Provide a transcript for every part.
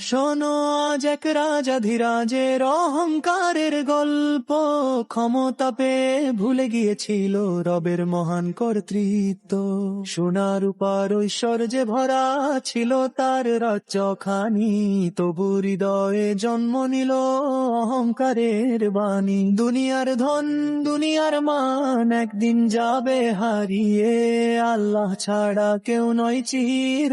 শোনো আজ এক রাজাধিরাজের অহংকারের গল্প। ক্ষমতা পেয়ে ভুলে গিয়েছিল রবের মহান কর্তৃত্ব। সোনা রূপার ঐশ্বর্যে ভরা ছিল তার রাজ্যখানি, তবু হৃদয়ে জন্ম নিল অহংকারের বাণী। দুনিয়ার ধন দুনিয়ার মান একদিন যাবে হারিয়ে, আল্লাহ ছাড়া কেউ নয় চির,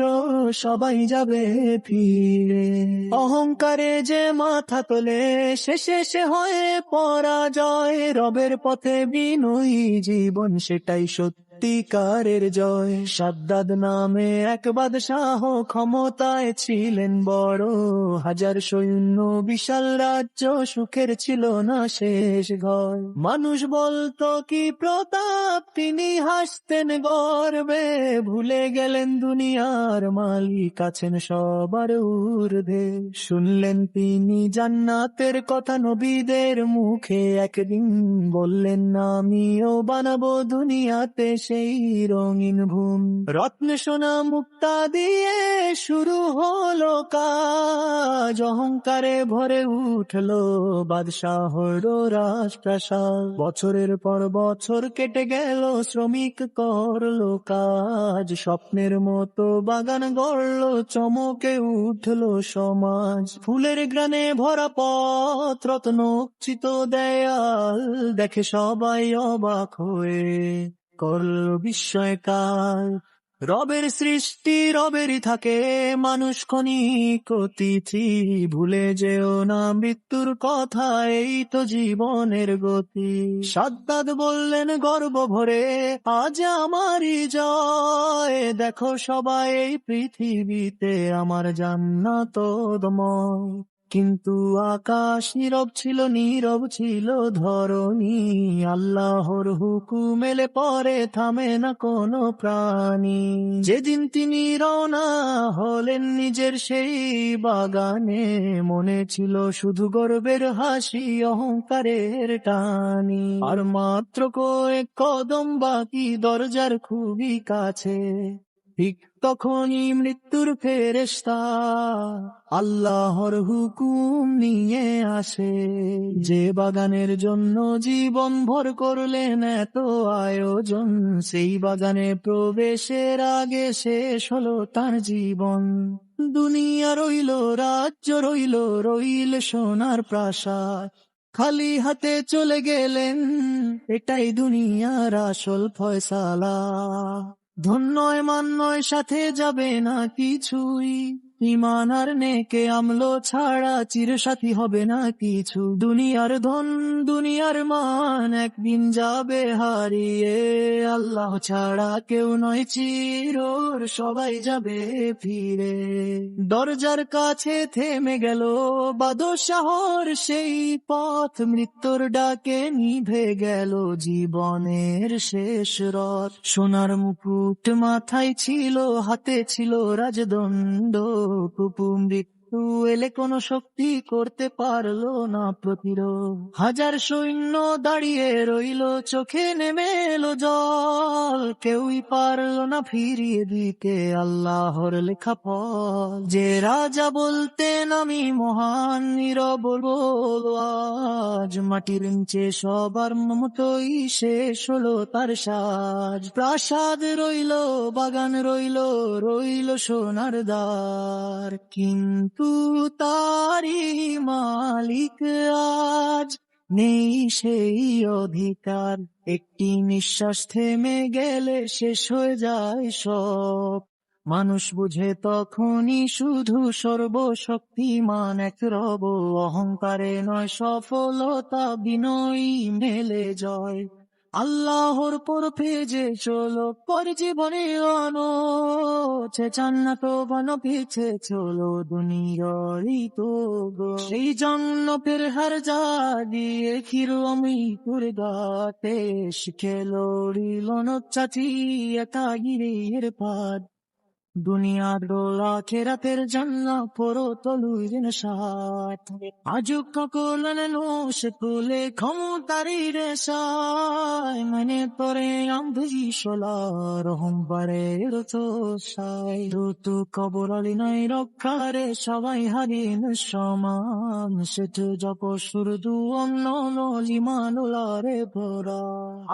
সবাই যাবে ফিরে। অহংকারে যে মাথা তোলে শেষে সে হয় পরাজয়, রবের পথে বিনয়ী জীবন সেটাই সত্যিকারের জয়। সাদ্দাদ নামে এক বাদশাহ ক্ষমতায় ছিলেন বড়, হাজার সৈন্য বিশাল রাজ্য, সুখের ছিল না শেষ ঘর। মানুষ বলতো কি প্রতাপ, তিনি হাসতেন গর্বে, ভুলে গেলেন দুনিয়ার মালিক আছেন সবার ঊর্ধ্বে। শুনলেন তিনি জান্নাতের কথা নবীদের মুখে, একদিন বললেন আমিও বানাবো দুনিয়াতে সেই রঙিন ভূম। রত্ন সোনা মুক্তা দিয়ে শুরু হলো কাজ, অহংকারে ভরে উঠলো বাদশাহর রাজপ্রাসাদ। বছরের পর বছর কেটে গেল, শ্রমিক করলো কাজ, স্বপ্নের মতো বাগান গড়লো, চমকে উঠলো সমাজ। ফুলের গ্রানে ভরা পথ, রত্নখচিত দেয়াল, দেখে সবাই অবাক হয়ে করল বিস্ময়কার। রবের সৃষ্টি রবেরই থাকে, মানুষ ক্ষণিক অতিথি, ভুলে যেও না মৃত্যুর কথা, এই তো জীবনের গতি। সাদ্দাদ বললেন গর্ব ভরে আজ আমারই জয়, দেখো সবাই এই পৃথিবীতে আমার জান্নাতময়। কিন্তু আকাশ নীরব ছিল, নীরব ছিল ধরণী, আল্লাহর হুকুম এলে পরে থামে না কোনো প্রাণী। যেদিন তিনি রওনা হলেন নিজের সেই বাগানে, মনে ছিল শুধু গর্বের হাসি, অহংকারের টানি। আর মাত্র কয়েক কদম বাকি, দরজার খুবই কাছে, ঠিক তখনই মৃত্যুর ফেরেশতা আল্লাহর হুকুম নিয়ে আসে। যে বাগানের জন্য জীবন ভর করলেন এত আয়োজন, সেই বাগানে প্রবেশের আগে শেষ হলো তার জীবন। দুনিয়া রইল রাজ্য রইল, রইল সোনার প্রাসাদ, খালি হাতে চলে গেলেন, এটাই দুনিয়ার আসল ফয়সালা। ধন্যয় মান্যয় সাথে যাবে না কিছুই, ঈমান আর নেকে আমলো ছাড়া চিরসাথী হবে না কিছু। দুনিয়ার ধন দুনিয়ার মান একদিন যাবে হারিয়ে, আল্লাহ ছাড়া কেউ নয় চির, সবাই যাবে ফিরে। দরজার কাছে থেমে গেল বাদশাহর সেই পথ, মৃত্যুর ডাকে নিভে গেল জীবনের শেষ রথ। সোনার মুকুট মাথায় ছিল, হাতে ছিল রাজদণ্ড, কুপু মৃত্যু এলে কোনো শক্তি করতে পারলো না প্রতিরোধ। হাজার সৈন্য দাঁড়িয়ে রইল, চোখে নেমে এলো জল, কেউই পারলো না ফিরিয়ে দিতে আল্লাহর লেখা ফল। যে রাজা বলতেন আমি মহান, নীরব বলল আজ, মাটির নিচে সবার মতোই শেষ হলো তার সাজ। প্রাসাদ রইল বাগান রইল, রইল সোনার দ্বার, কিন্তু তারই মালিক আজ নেই সেই অধিকার। একটি নিঃশ্বাস থেমে গেলে শেষ হয়ে যায় সব, মানুষ বুঝে তখনই শুধু সর্বশক্তিমান এক রব। অহংকারে নয় সফলতা, বিনয়ী মেলে জয়। আল্লাহর পরফে যে চলো পর জীবনে আনো, সে জান্নাত বন পিছে চলো দুনিয়ারই তো গো। সেই জান্নাতের হার জাগিয়ে খিরো আমি করে গাতে, শিখে লড়িল চাচি একা গিরির পাদ। দুনিয়ার দোলা খেরাতের জান্না পরো তলুই দিন সাথ আজুক ককুলন নোশ কুলে ক্ষমতারি রে সাই মানে তোরে আম্ভি শোলা রহম পারে রতো সাই ঋতু কবর আলি নাই রক্ষারে সবাই হারিন সমান সেতু জপ সুরদু অন্য নলিমানুলারে ভরা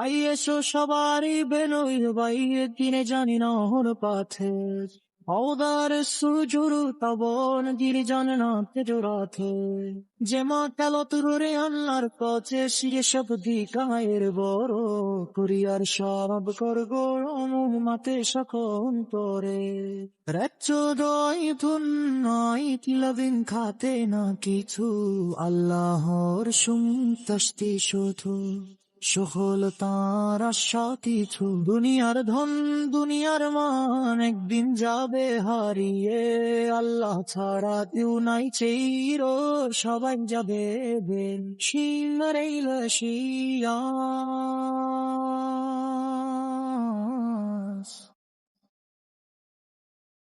আই এসো সবারই বেনই বাইয়ে কিনে জানি না হল পাথে অওদার সুজুরু তবন গিরি জানে না তেজরাথে যে মা কালো তুরে আল্লাহর পথে শিরে সব দিকায়ের বড় কুরিয়ার সব কর গরম মাতে সকন তোরে রাজ্য দয় ধুন্নয় তিলবিন খাতে না কিছু আল্লাহর সুমতস্তি শুধু সকল তার আশা কিছু দুনিয়ার ধন দুনিয়ার মান একদিন যাবে হারিয়ে আল্লাহ ছাড়া কেউ নাই চির সবাই যাবে বেন শিল রেইল শিয়া